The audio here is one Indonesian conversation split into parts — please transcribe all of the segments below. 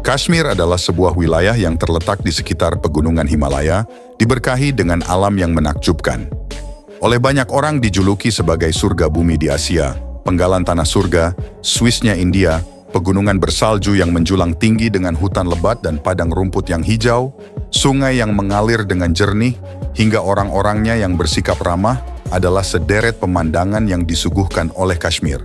Kashmir adalah sebuah wilayah yang terletak di sekitar pegunungan Himalaya, diberkahi dengan alam yang menakjubkan. Oleh banyak orang dijuluki sebagai surga bumi di Asia, penggalan tanah surga, Swissnya India, pegunungan bersalju yang menjulang tinggi dengan hutan lebat dan padang rumput yang hijau, sungai yang mengalir dengan jernih, hingga orang-orangnya yang bersikap ramah adalah sederet pemandangan yang disuguhkan oleh Kashmir.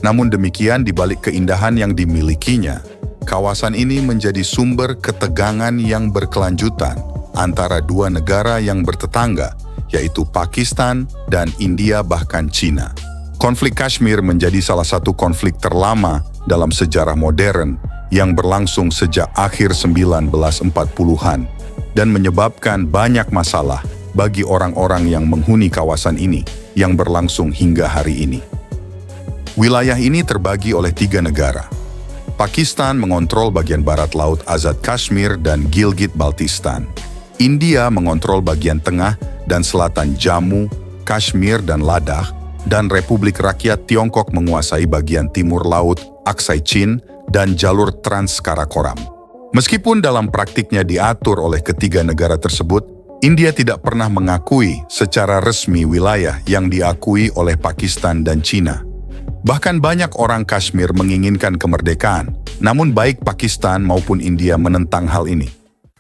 Namun demikian, di balik keindahan yang dimilikinya, kawasan ini menjadi sumber ketegangan yang berkelanjutan antara dua negara yang bertetangga, yaitu Pakistan dan India bahkan Cina. Konflik Kashmir menjadi salah satu konflik terlama dalam sejarah modern yang berlangsung sejak akhir 1940-an dan menyebabkan banyak masalah bagi orang-orang yang menghuni kawasan ini yang berlangsung hingga hari ini. Wilayah ini terbagi oleh 3 negara. Pakistan mengontrol bagian barat Laut Azad Kashmir dan Gilgit-Baltistan. India mengontrol bagian tengah dan selatan Jammu, Kashmir dan Ladakh, dan Republik Rakyat Tiongkok menguasai bagian timur laut Aksai Chin dan jalur Trans-Karakoram. Meskipun dalam praktiknya diatur oleh ketiga negara tersebut, India tidak pernah mengakui secara resmi wilayah yang diakui oleh Pakistan dan Cina. Bahkan banyak orang Kashmir menginginkan kemerdekaan, namun baik Pakistan maupun India menentang hal ini.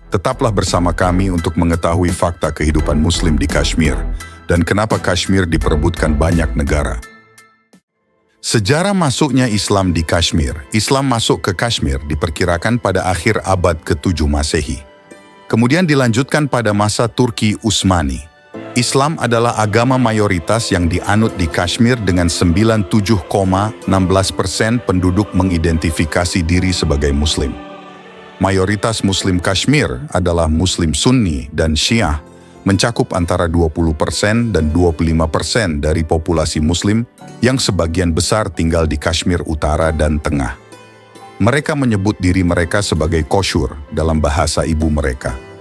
Tetaplah bersama kami untuk mengetahui fakta kehidupan Muslim di Kashmir dan kenapa Kashmir diperebutkan banyak negara. Sejarah masuknya Islam di Kashmir. Islam masuk ke Kashmir diperkirakan pada akhir abad ke-7 Masehi. Kemudian dilanjutkan pada masa Turki Utsmani. Islam adalah agama mayoritas yang dianut di Kashmir dengan 97,16% penduduk mengidentifikasi diri sebagai Muslim. Mayoritas Muslim Kashmir adalah Muslim Sunni dan Syiah, mencakup antara 20% dan 25% dari populasi Muslim yang sebagian besar tinggal di Kashmir Utara dan Tengah. Mereka menyebut diri mereka sebagai Koshur dalam bahasa ibu mereka.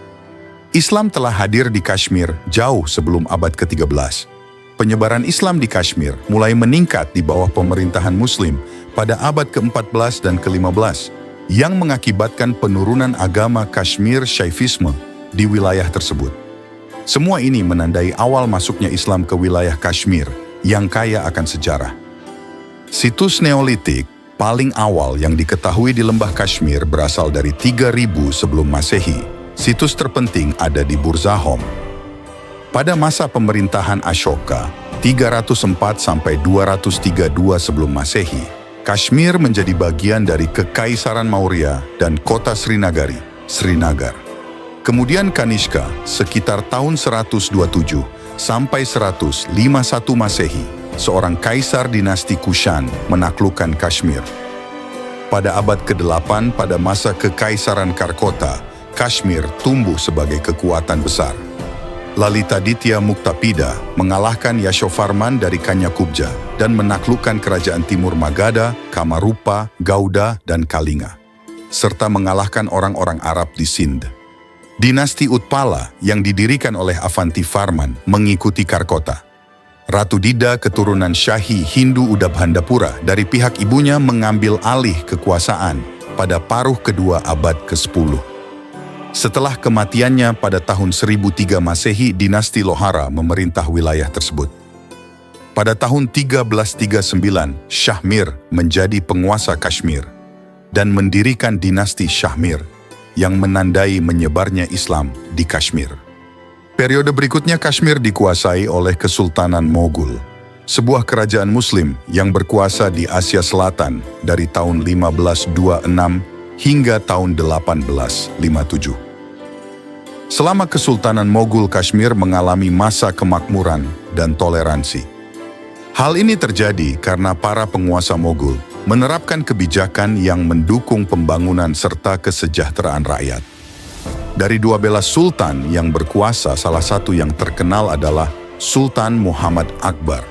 Islam telah hadir di Kashmir jauh sebelum abad ke-13. Penyebaran Islam di Kashmir mulai meningkat di bawah pemerintahan Muslim pada abad ke-14 dan ke-15, yang mengakibatkan penurunan agama Kashmir Syaifisme di wilayah tersebut. Semua ini menandai awal masuknya Islam ke wilayah Kashmir yang kaya akan sejarah. Situs Neolitik paling awal yang diketahui di lembah Kashmir berasal dari 3000 sebelum Masehi. Situs terpenting ada di Burzahom. Pada masa pemerintahan Ashoka, 304 sampai 232 sebelum Masehi, Kashmir menjadi bagian dari Kekaisaran Maurya dan kota Srinagar. Kemudian Kanishka sekitar tahun 127 sampai 151 Masehi, seorang kaisar dinasti Kushan menaklukkan Kashmir. Pada abad ke-8 pada masa Kekaisaran Karkota, Kashmir tumbuh sebagai kekuatan besar. Lalitaditya Muktapida mengalahkan Yashovarman dari Kanyakubja dan menaklukkan kerajaan Timur Magadha, Kamarupa, Gauda, dan Kalinga, serta mengalahkan orang-orang Arab di Sindh. Dinasti Utpala yang didirikan oleh Avantivarman mengikuti Karkota. Ratu Dida keturunan Syahi Hindu Udabhandapura dari pihak ibunya mengambil alih kekuasaan pada paruh kedua abad ke-10. Setelah kematiannya pada tahun 1003 Masehi, dinasti Lohara memerintah wilayah tersebut. Pada tahun 1339, Shahmir menjadi penguasa Kashmir dan mendirikan dinasti Shahmir yang menandai menyebarnya Islam di Kashmir. Periode berikutnya Kashmir dikuasai oleh Kesultanan Moghul, sebuah kerajaan Muslim yang berkuasa di Asia Selatan dari tahun 1526 hingga tahun 1857. Selama Kesultanan Moghul, Kashmir mengalami masa kemakmuran dan toleransi. Hal ini terjadi karena para penguasa Moghul menerapkan kebijakan yang mendukung pembangunan serta kesejahteraan rakyat. Dari 12 sultan yang berkuasa, salah satu yang terkenal adalah Sultan Muhammad Akbar,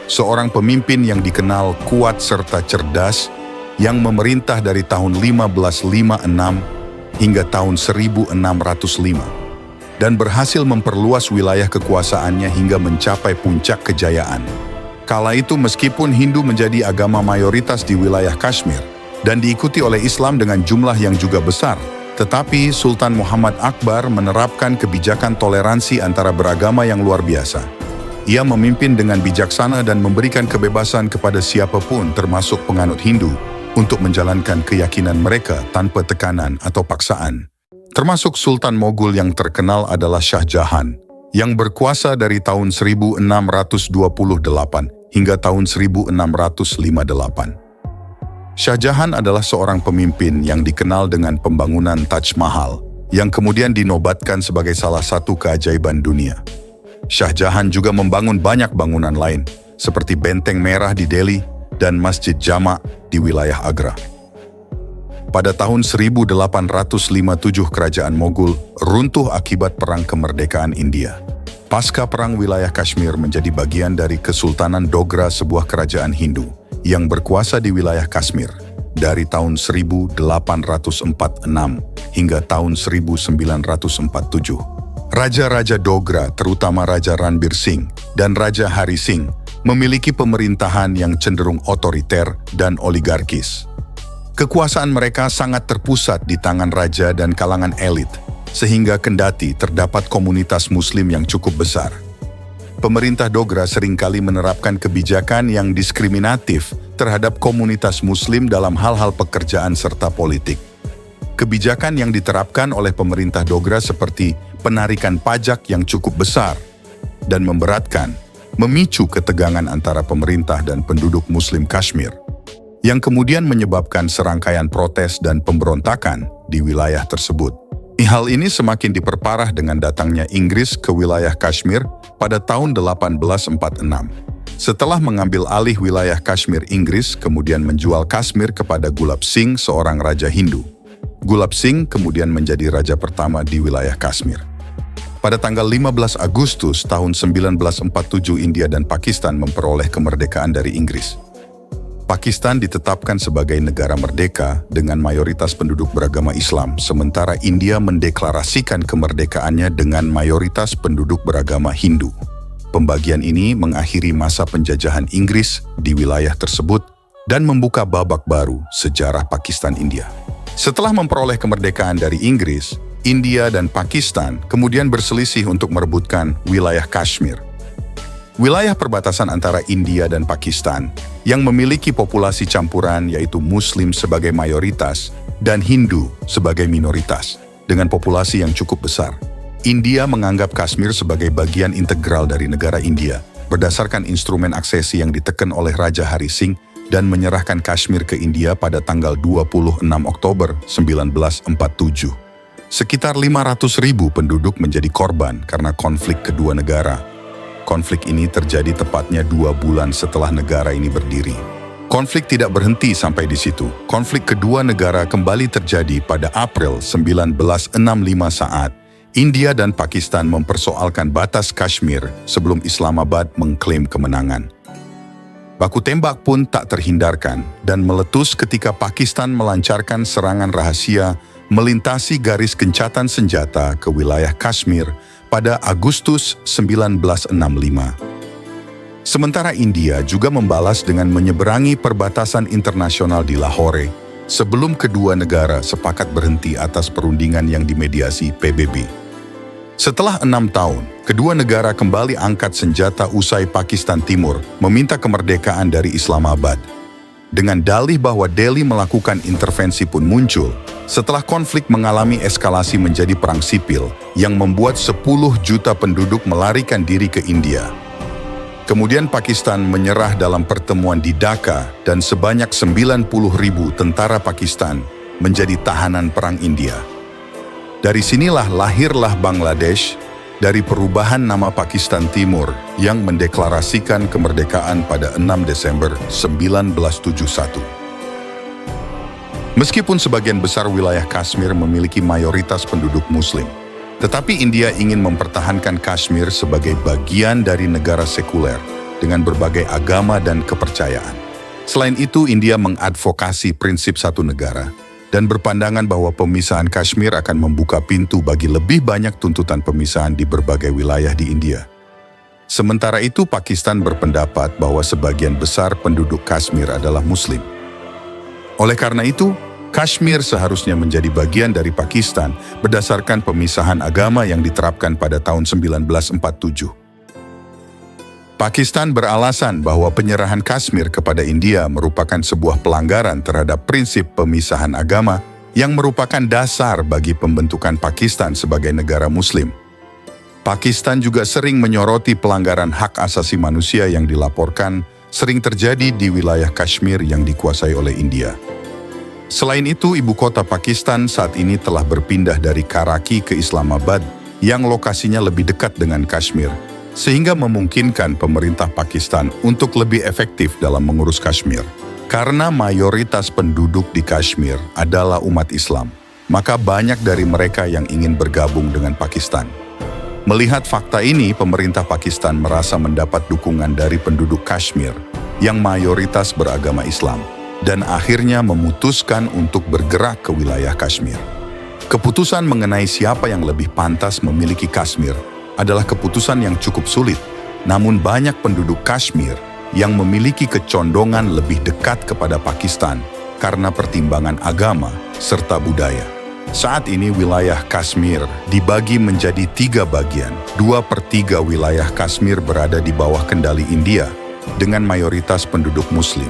seorang pemimpin yang dikenal kuat serta cerdas yang memerintah dari tahun 1556 hingga tahun 1605 dan berhasil memperluas wilayah kekuasaannya hingga mencapai puncak kejayaan. Kala itu meskipun Hindu menjadi agama mayoritas di wilayah Kashmir, dan diikuti oleh Islam dengan jumlah yang juga besar. Tetapi Sultan Muhammad Akbar menerapkan kebijakan toleransi antara beragama yang luar biasa. Ia memimpin dengan bijaksana dan memberikan kebebasan kepada siapapun termasuk penganut Hindu untuk menjalankan keyakinan mereka tanpa tekanan atau paksaan. Termasuk Sultan Mogul yang terkenal adalah Shah Jahan, yang berkuasa dari tahun 1628 hingga tahun 1658. Shah Jahan adalah seorang pemimpin yang dikenal dengan pembangunan Taj Mahal, yang kemudian dinobatkan sebagai salah satu keajaiban dunia. Shah Jahan juga membangun banyak bangunan lain, seperti Benteng Merah di Delhi dan Masjid Jama' di wilayah Agra. Pada tahun 1857 kerajaan Mogul runtuh akibat Perang Kemerdekaan India. Pasca Perang, wilayah Kashmir menjadi bagian dari Kesultanan Dogra, sebuah kerajaan Hindu yang berkuasa di wilayah Kashmir dari tahun 1846 hingga tahun 1947. Raja-raja Dogra, terutama Raja Ranbir Singh dan Raja Hari Singh, memiliki pemerintahan yang cenderung otoriter dan oligarkis. Kekuasaan mereka sangat terpusat di tangan raja dan kalangan elit, sehingga kendati terdapat komunitas Muslim yang cukup besar. Pemerintah Dogra seringkali menerapkan kebijakan yang diskriminatif terhadap komunitas Muslim dalam hal-hal pekerjaan serta politik. Kebijakan yang diterapkan oleh pemerintah Dogra seperti penarikan pajak yang cukup besar dan memberatkan, memicu ketegangan antara pemerintah dan penduduk Muslim Kashmir, yang kemudian menyebabkan serangkaian protes dan pemberontakan di wilayah tersebut. Hal ini semakin diperparah dengan datangnya Inggris ke wilayah Kashmir pada tahun 1846. Setelah mengambil alih wilayah Kashmir, Inggris kemudian menjual Kashmir kepada Gulab Singh, seorang raja Hindu. Gulab Singh kemudian menjadi raja pertama di wilayah Kashmir. Pada tanggal 15 Agustus tahun 1947, India dan Pakistan memperoleh kemerdekaan dari Inggris. Pakistan ditetapkan sebagai negara merdeka dengan mayoritas penduduk beragama Islam, sementara India mendeklarasikan kemerdekaannya dengan mayoritas penduduk beragama Hindu. Pembagian ini mengakhiri masa penjajahan Inggris di wilayah tersebut dan membuka babak baru sejarah Pakistan-India. Setelah memperoleh kemerdekaan dari Inggris, India dan Pakistan kemudian berselisih untuk merebutkan wilayah Kashmir. Wilayah perbatasan antara India dan Pakistan yang memiliki populasi campuran, yaitu Muslim sebagai mayoritas dan Hindu sebagai minoritas, dengan populasi yang cukup besar. India menganggap Kashmir sebagai bagian integral dari negara India berdasarkan instrumen aksesi yang diteken oleh Raja Hari Singh dan menyerahkan Kashmir ke India pada tanggal 26 Oktober 1947. Sekitar 500.000 penduduk menjadi korban karena konflik kedua negara. Konflik ini terjadi tepatnya 2 bulan setelah negara ini berdiri. Konflik tidak berhenti sampai di situ. Konflik kedua negara kembali terjadi pada April 1965 saat India dan Pakistan mempersoalkan batas Kashmir sebelum Islamabad mengklaim kemenangan. Baku tembak pun tak terhindarkan dan meletus ketika Pakistan melancarkan serangan rahasia melintasi garis gencatan senjata ke wilayah Kashmir pada Agustus 1965. Sementara India juga membalas dengan menyeberangi perbatasan internasional di Lahore sebelum kedua negara sepakat berhenti atas perundingan yang dimediasi PBB. Setelah 6 tahun, kedua negara kembali angkat senjata usai Pakistan Timur meminta kemerdekaan dari Islamabad. Dengan dalih bahwa Delhi melakukan intervensi pun muncul setelah konflik mengalami eskalasi menjadi perang sipil yang membuat 10 juta penduduk melarikan diri ke India. Kemudian Pakistan menyerah dalam pertemuan di Dhaka dan sebanyak 90.000 tentara Pakistan menjadi tahanan perang India. Dari sinilah lahirlah Bangladesh dari perubahan nama Pakistan Timur yang mendeklarasikan kemerdekaan pada 6 Desember 1971. Meskipun sebagian besar wilayah Kashmir memiliki mayoritas penduduk Muslim, tetapi India ingin mempertahankan Kashmir sebagai bagian dari negara sekuler dengan berbagai agama dan kepercayaan. Selain itu, India mengadvokasi prinsip satu negara dan berpandangan bahwa pemisahan Kashmir akan membuka pintu bagi lebih banyak tuntutan pemisahan di berbagai wilayah di India. Sementara itu, Pakistan berpendapat bahwa sebagian besar penduduk Kashmir adalah Muslim. Oleh karena itu, Kashmir seharusnya menjadi bagian dari Pakistan berdasarkan pemisahan agama yang diterapkan pada tahun 1947. Pakistan beralasan bahwa penyerahan Kashmir kepada India merupakan sebuah pelanggaran terhadap prinsip pemisahan agama yang merupakan dasar bagi pembentukan Pakistan sebagai negara Muslim. Pakistan juga sering menyoroti pelanggaran hak asasi manusia yang dilaporkan sering terjadi di wilayah Kashmir yang dikuasai oleh India. Selain itu, ibu kota Pakistan saat ini telah berpindah dari Karachi ke Islamabad yang lokasinya lebih dekat dengan Kashmir, sehingga memungkinkan pemerintah Pakistan untuk lebih efektif dalam mengurus Kashmir. Karena mayoritas penduduk di Kashmir adalah umat Islam, maka banyak dari mereka yang ingin bergabung dengan Pakistan. Melihat fakta ini, pemerintah Pakistan merasa mendapat dukungan dari penduduk Kashmir yang mayoritas beragama Islam, dan akhirnya memutuskan untuk bergerak ke wilayah Kashmir. Keputusan mengenai siapa yang lebih pantas memiliki Kashmir adalah keputusan yang cukup sulit, namun banyak penduduk Kashmir yang memiliki kecondongan lebih dekat kepada Pakistan karena pertimbangan agama serta budaya. Saat ini wilayah Kashmir dibagi menjadi 3 bagian. 2/3 wilayah Kashmir berada di bawah kendali India dengan mayoritas penduduk Muslim.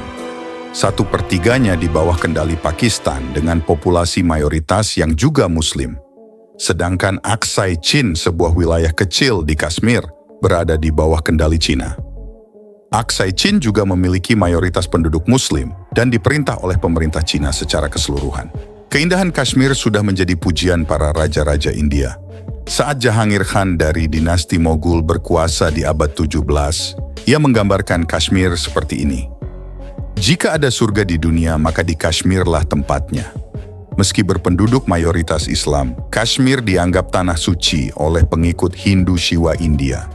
1/3-nya di bawah kendali Pakistan dengan populasi mayoritas yang juga Muslim. Sedangkan Aksai Chin, sebuah wilayah kecil di Kashmir, berada di bawah kendali Cina. Aksai Chin juga memiliki mayoritas penduduk Muslim dan diperintah oleh pemerintah Cina secara keseluruhan. Keindahan Kashmir sudah menjadi pujian para raja-raja India. Saat Jahangir Khan dari dinasti Mughal berkuasa di abad 17, ia menggambarkan Kashmir seperti ini. Jika ada surga di dunia, maka di Kashmirlah tempatnya. Meski berpenduduk mayoritas Islam, Kashmir dianggap tanah suci oleh pengikut Hindu Shiva India.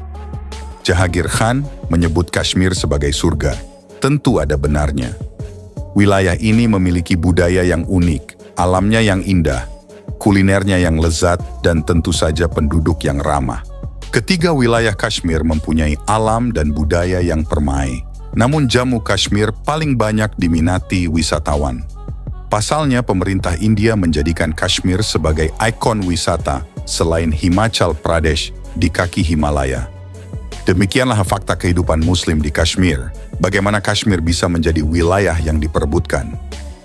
Jahangir Khan menyebut Kashmir sebagai surga. Tentu ada benarnya. Wilayah ini memiliki budaya yang unik, alamnya yang indah, kulinernya yang lezat, dan tentu saja penduduk yang ramah. Ketiga wilayah Kashmir mempunyai alam dan budaya yang permai. Namun Jammu Kashmir paling banyak diminati wisatawan. Pasalnya, pemerintah India menjadikan Kashmir sebagai ikon wisata selain Himachal Pradesh di kaki Himalaya. Demikianlah fakta kehidupan Muslim di Kashmir. Bagaimana Kashmir bisa menjadi wilayah yang diperebutkan.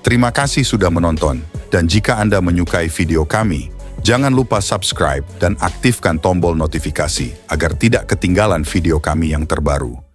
Terima kasih sudah menonton, dan jika Anda menyukai video kami, jangan lupa subscribe dan aktifkan tombol notifikasi agar tidak ketinggalan video kami yang terbaru.